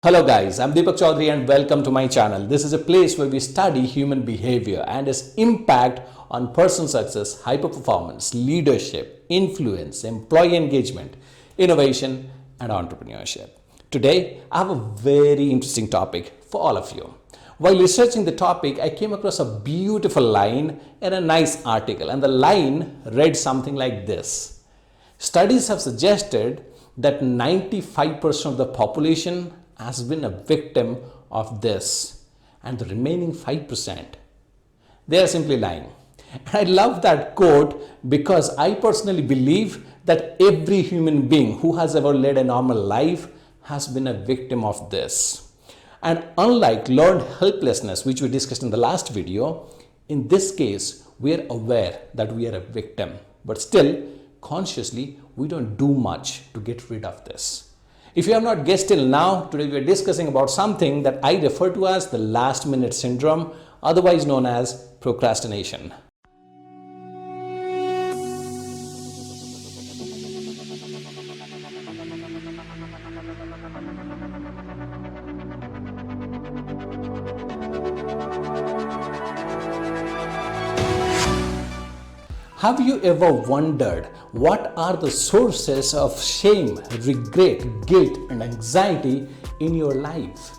Hello guys, I'm Deepak Chaudhury and welcome to my channel. This is a place where we study human behavior and its impact on personal success, hyper performance, leadership, influence, employee engagement, innovation and entrepreneurship. Today, I have a very interesting topic for all of you. While researching the topic, I came across a beautiful line in a nice article, and the line read something like this. Studies have suggested that 95% of the population has been a victim of this, and the remaining 5%, they are simply lying. And I love that quote because I personally believe that every human being who has ever led a normal life has been a victim of this. And unlike learned helplessness, which we discussed in the last video, in this case, we are aware that we are a victim, but still, consciously, we don't do much to get rid of this. If you have not guessed till now, today we are discussing about something that I refer to as the last minute syndrome, otherwise known as procrastination. Have you ever wondered what are the sources of shame, regret, guilt, and anxiety in your life?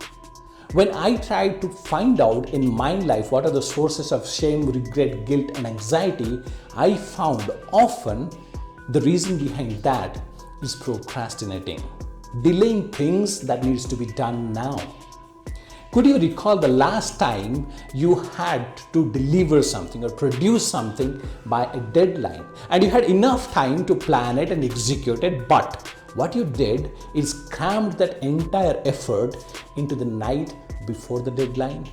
When I tried to find out in my life what are the sources of shame, regret, guilt, and anxiety, I found often the reason behind that is procrastinating, delaying things that needs to be done now. Could you recall the last time you had to deliver something or produce something by a deadline and you had enough time to plan it and execute it, but what you did is crammed that entire effort into the night before the deadline?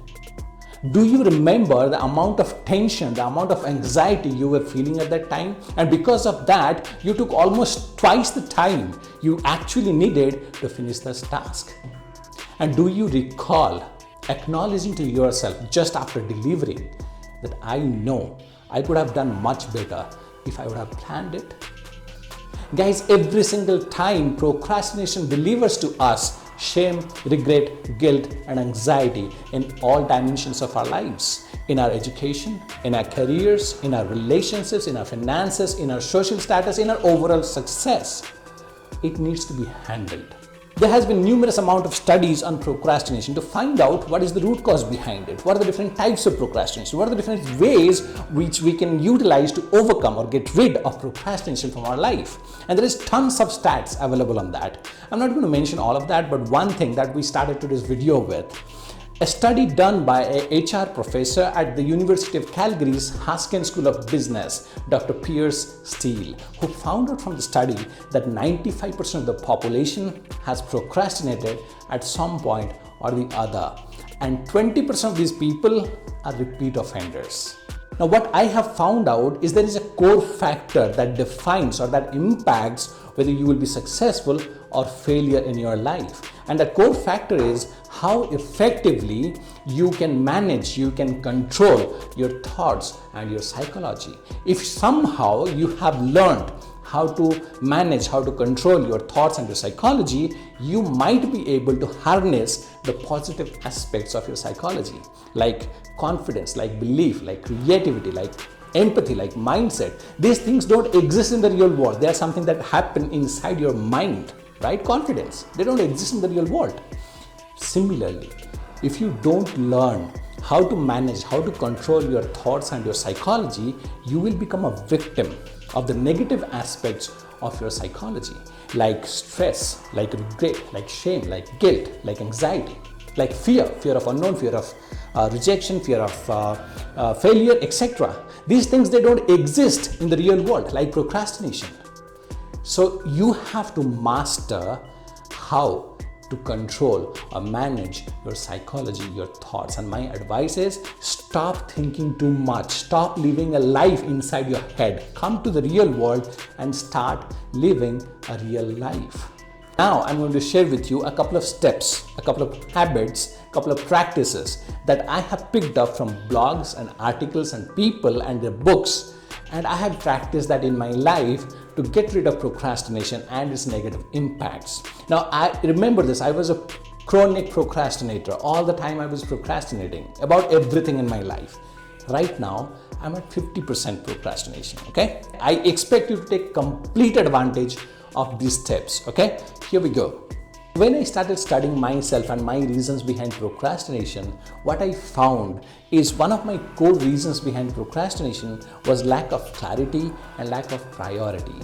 Do you remember the amount of tension, the amount of anxiety you were feeling at that time? And because of that, you took almost twice the time you actually needed to finish this task. And do you recall acknowledging to yourself just after delivering that I know I could have done much better if I would have planned it? Guys, every single time procrastination delivers to us shame, regret, guilt, and anxiety in all dimensions of our lives. In our education, in our careers, in our relationships, in our finances, in our social status, in our overall success. It needs to be handled. There has been numerous amount of studies on procrastination to find out what is the root cause behind it, what are the different types of procrastination, what are the different ways which we can utilize to overcome or get rid of procrastination from our life. And there is tons of stats available on that. I'm not going to mention all of that, but one thing that we started today's video with, a study done by a HR professor at the University of Calgary's Haskin School of Business, Dr. Piers Steele, who found out from the study that 95% of the population has procrastinated at some point or the other, and 20% of these people are repeat offenders. Now, what I have found out is there is a core factor that defines or that impacts whether you will be successful or failure in your life. And that core factor is how effectively you can manage, you can control your thoughts and your psychology. If somehow you have learned how to manage, how to control your thoughts and your psychology, you might be able to harness the positive aspects of your psychology, like confidence, like belief, like creativity, like empathy, like mindset. These things don't exist in the real world. They are something that happen inside your mind, right? Confidence, they don't exist in the real world. Similarly, if you don't learn how to manage, how to control your thoughts and your psychology, you will become a victim of the negative aspects of your psychology, like stress, like regret, like shame, like guilt, like anxiety, like fear of unknown, fear of rejection, fear of failure, etc. These things, they don't exist in the real world, like procrastination. So you have to master how to control or manage your psychology, your thoughts. And my advice is stop thinking too much. Stop living a life inside your head. Come to the real world and start living a real life. Now I'm going to share with you a couple of steps, a couple of habits, a couple of practices that I have picked up from blogs and articles and people and their books, and I have practiced that in my life to get rid of procrastination and its negative impacts. Now, I remember this. I was a chronic procrastinator. All the time I was procrastinating about everything in my life. Right now, I'm at 50% procrastination, okay? I expect you to take complete advantage of these steps, okay? Here we go. When I started studying myself and my reasons behind procrastination, what I found is one of my core reasons behind procrastination was lack of clarity and lack of priority.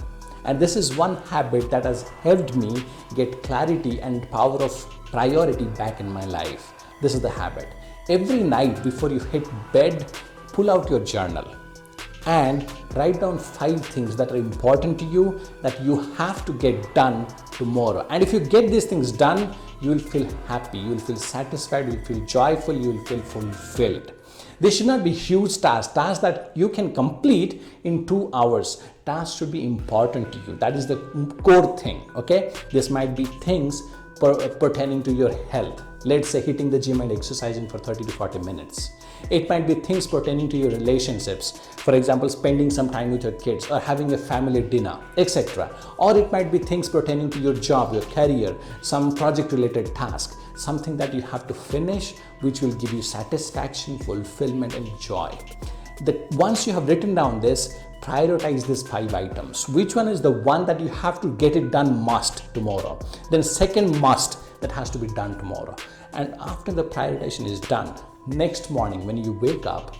And this is one habit that has helped me get clarity and power of priority back in my life. This is the habit. Every night before you hit bed, pull out your journal and write down 5 things that are important to you that you have to get done tomorrow. And if you get these things done, you will feel happy, you will feel satisfied, you will feel joyful, you will feel fulfilled. This should not be huge tasks that you can complete in 2 hours. Tasks should be important to you. That is the core thing, okay? This might be things pertaining to your health. Let's say hitting the gym and exercising for 30 to 40 minutes. It might be things pertaining to your relationships. For example, spending some time with your kids or having a family dinner, etc. Or it might be things pertaining to your job, your career, some project related task, something that you have to finish, which will give you satisfaction, fulfillment, and joy. Once you have written down this, prioritize these 5 items. Which one is the one that you have to get it done must tomorrow? Then second must that has to be done tomorrow. And after the prioritization is done, next morning when you wake up,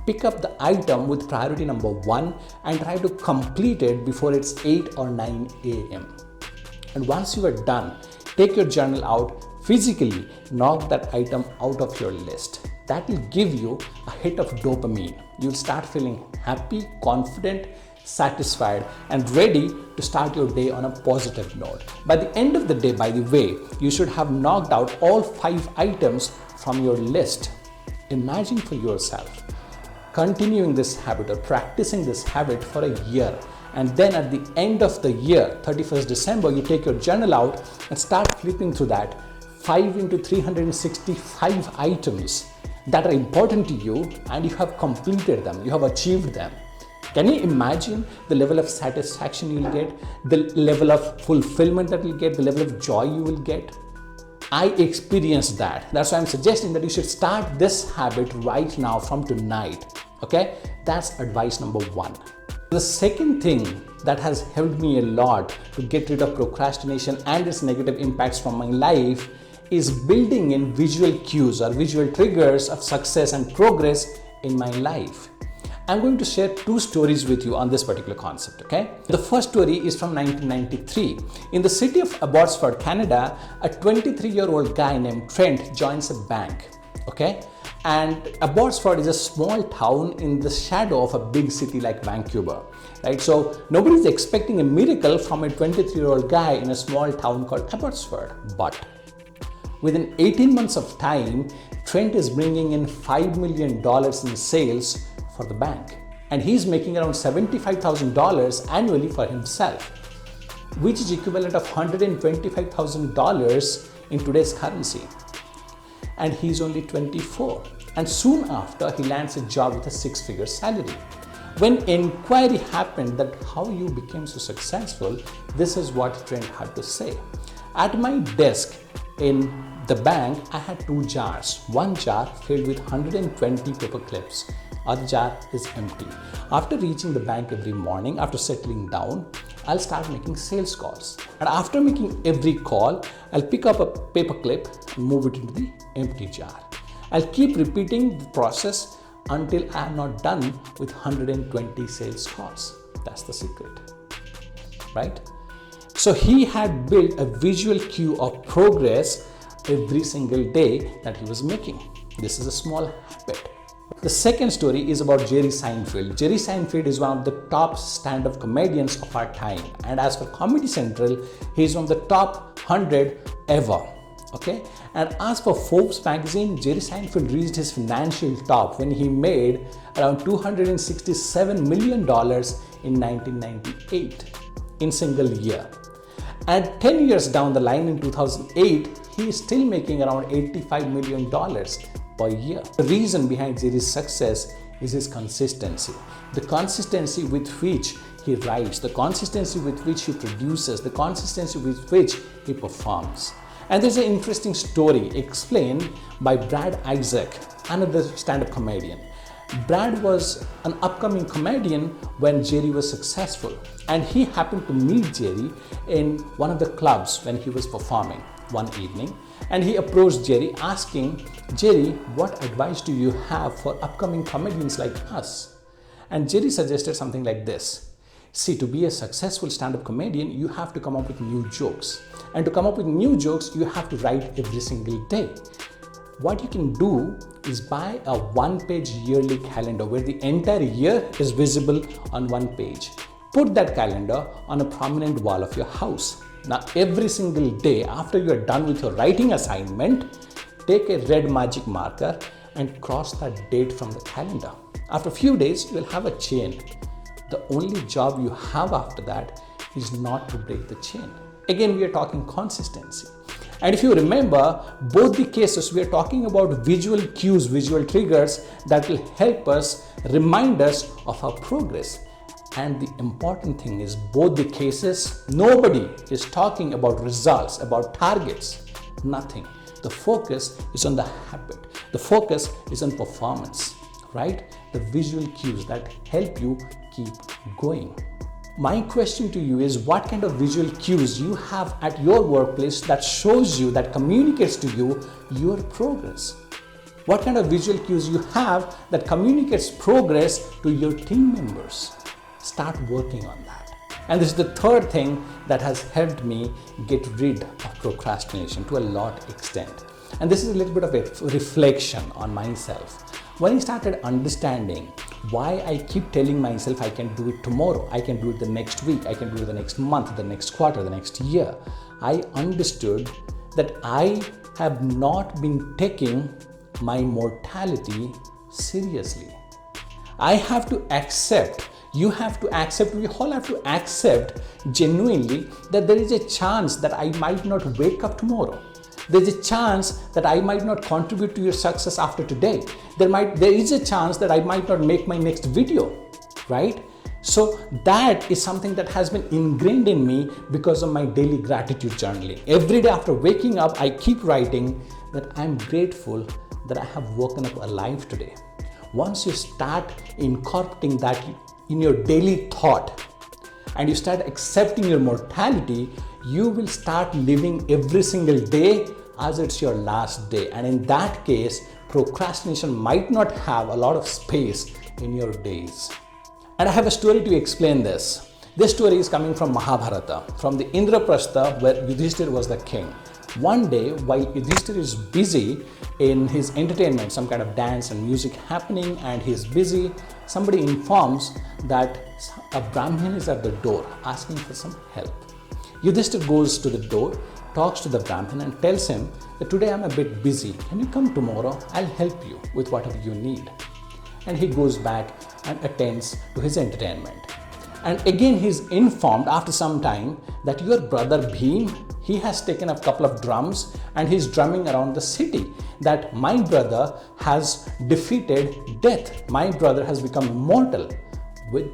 pick up the item with priority number 1 and try to complete it before it's 8 or 9 a.m. And once you are done, take your journal out, physically knock that item out of your list. That will give you a hit of dopamine. You'll start feeling happy, confident, satisfied, and ready to start your day on a positive note. By the end of the day, by the way, you should have knocked out all 5 items from your list. Imagine for yourself continuing this habit or practicing this habit for a year, and then at the end of the year, 31st December, you take your journal out and start flipping through that 5 into 365 items that are important to you, and you have completed them, you have achieved them. Can you imagine the level of satisfaction you will get, the level of fulfillment that you will get, the level of joy you will get? I experienced that. That's why I'm suggesting that you should start this habit right now from tonight. Okay? That's advice number 1. The second thing that has helped me a lot to get rid of procrastination and its negative impacts from my life is building in visual cues or visual triggers of success and progress in my life. I'm going to share 2 stories with you on this particular concept, okay? The first story is from 1993. In the city of Abbotsford, Canada, a 23-year-old guy named Trent joins a bank, okay? And Abbotsford is a small town in the shadow of a big city like Vancouver, right? So nobody's expecting a miracle from a 23-year-old guy in a small town called Abbotsford. But within 18 months of time, Trent is bringing in $5 million in sales for the bank, and he's making around $75,000 annually for himself, which is equivalent of $125,000 in today's currency. And he's only 24, and soon after he lands a job with a 6-figure salary. When inquiry happened that how you became so successful, this is what Trent had to say. At my desk in the bank, I had 2 jars. One jar filled with 120 paper clips. Other jar is empty. After reaching the bank every morning, after settling down, I'll start making sales calls. And after making every call, I'll pick up a paper clip and move it into the empty jar. I'll keep repeating the process until I am not done with 120 sales calls. That's the secret, right? So he had built a visual cue of progress every single day that he was making. This is a small habit. The second story is about Jerry Seinfeld. Jerry Seinfeld is one of the top stand-up comedians of our time. And as for Comedy Central, he is one of the top 100 ever. Okay? And as for Forbes magazine, Jerry Seinfeld reached his financial top when he made around $267 million in 1998 in single year. And 10 years down the line in 2008, he is still making around $85 million per year. The reason behind Jerry's success is his consistency. The consistency with which he writes, the consistency with which he produces, the consistency with which he performs. And there's an interesting story explained by Brad Isaac, another stand-up comedian. Brad was an upcoming comedian when Jerry was successful, and he happened to meet Jerry in one of the clubs when he was performing one evening, and he approached Jerry asking, Jerry, what advice do you have for upcoming comedians like us? And Jerry suggested something like this. See, to be a successful stand-up comedian, you have to come up with new jokes. And to come up with new jokes, you have to write every single day. What you can do is buy a one-page yearly calendar where the entire year is visible on one page. Put that calendar on a prominent wall of your house. Now, every single day after you are done with your writing assignment, take a red magic marker and cross that date from the calendar. After a few days, you will have a chain. The only job you have after that is not to break the chain. Again, we are talking consistency. And if you remember, both the cases, we are talking about visual cues, visual triggers that will help us, remind us of our progress. And the important thing is, both the cases, nobody is talking about results, about targets, nothing. The focus is on the habit. The focus is on performance, right? The visual cues that help you keep going. My question to you is, what kind of visual cues you have at your workplace that shows you, that communicates to you your progress? What kind of visual cues you have that communicates progress to your team members? Start working on that. And this is the third thing that has helped me get rid of procrastination to a lot extent. And this is a little bit of a reflection on myself. When I started understanding why I keep telling myself I can do it tomorrow, I can do it the next week, I can do it the next month, the next quarter, the next year, I understood that I have not been taking my mortality seriously. I have to accept, you have to accept, we all have to accept genuinely that there is a chance that I might not wake up tomorrow. There's a chance that I might not contribute to your success after today. There is a chance that I might not make my next video, right? So that is something that has been ingrained in me because of my daily gratitude journaling. Every day after waking up, I keep writing that I'm grateful that I have woken up alive today. Once you start incorporating that in your daily thought and you start accepting your mortality, you will start living every single day as it's your last day. And in that case, procrastination might not have a lot of space in your days. And I have a story to explain this. This story is coming from Mahabharata, from the Indraprastha where Yudhishthira was the king. One day, while Yudhishthira is busy in his entertainment, some kind of dance and music happening, and he's busy, somebody informs that a Brahmin is at the door asking for some help. Yudhishthira goes to the door, talks to the Brahmin and tells him that today I'm a bit busy. Can you come tomorrow? I'll help you with whatever you need. And he goes back and attends to his entertainment. And again he's informed after some time that your brother Bhim, he has taken a couple of drums and he's drumming around the city, that my brother has defeated death. My brother has become immortal.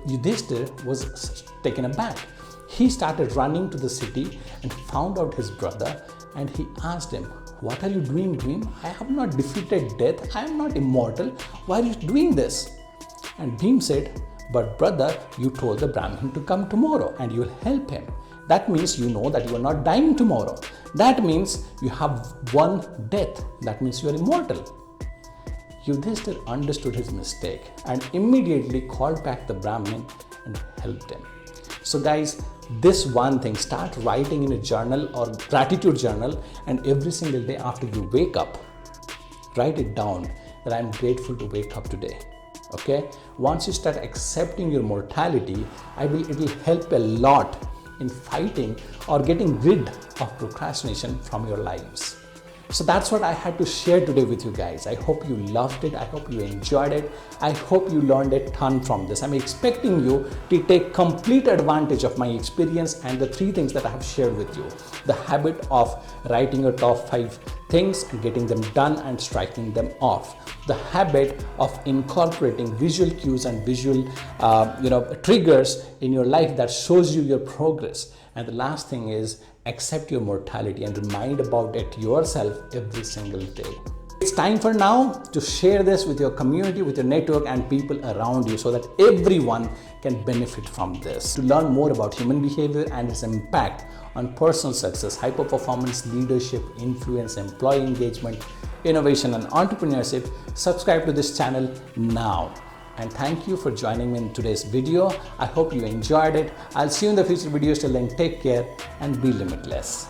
Yudhishthira was taken aback. He started running to the city and found out his brother, and he asked him, what are you doing, Bhim? I have not defeated death. I am not immortal. Why are you doing this? And Bhim said, but brother, you told the Brahmin to come tomorrow and you will help him. That means you know that you are not dying tomorrow. That means you have won death. That means you are immortal. Yudhishthira understood his mistake and immediately called back the Brahmin and helped him. So guys, this one thing, start writing in a journal or gratitude journal, and every single day after you wake up, write it down that I'm grateful to wake up today. Okay? Once you start accepting your mortality, it will help a lot in fighting or getting rid of procrastination from your lives. So that's what I had to share today with you guys. I hope you loved it. I hope you enjoyed it. I hope you learned a ton from this. I'm expecting you to take complete advantage of my experience and the 3 things that I have shared with you. The habit of writing your top 5 things and getting them done and striking them off. The habit of incorporating visual cues and visual triggers in your life that shows you your progress. And the last thing is accept your mortality and remind about it yourself every single day. It's time for now to share this with your community, with your network and people around you so that everyone can benefit from this. To learn more about human behavior and its impact on personal success, hyper-performance, leadership, influence, employee engagement, innovation and entrepreneurship, subscribe to this channel now. And thank you for joining me in today's video. I hope you enjoyed it. I'll see you in the future videos. Till then, take care and be limitless.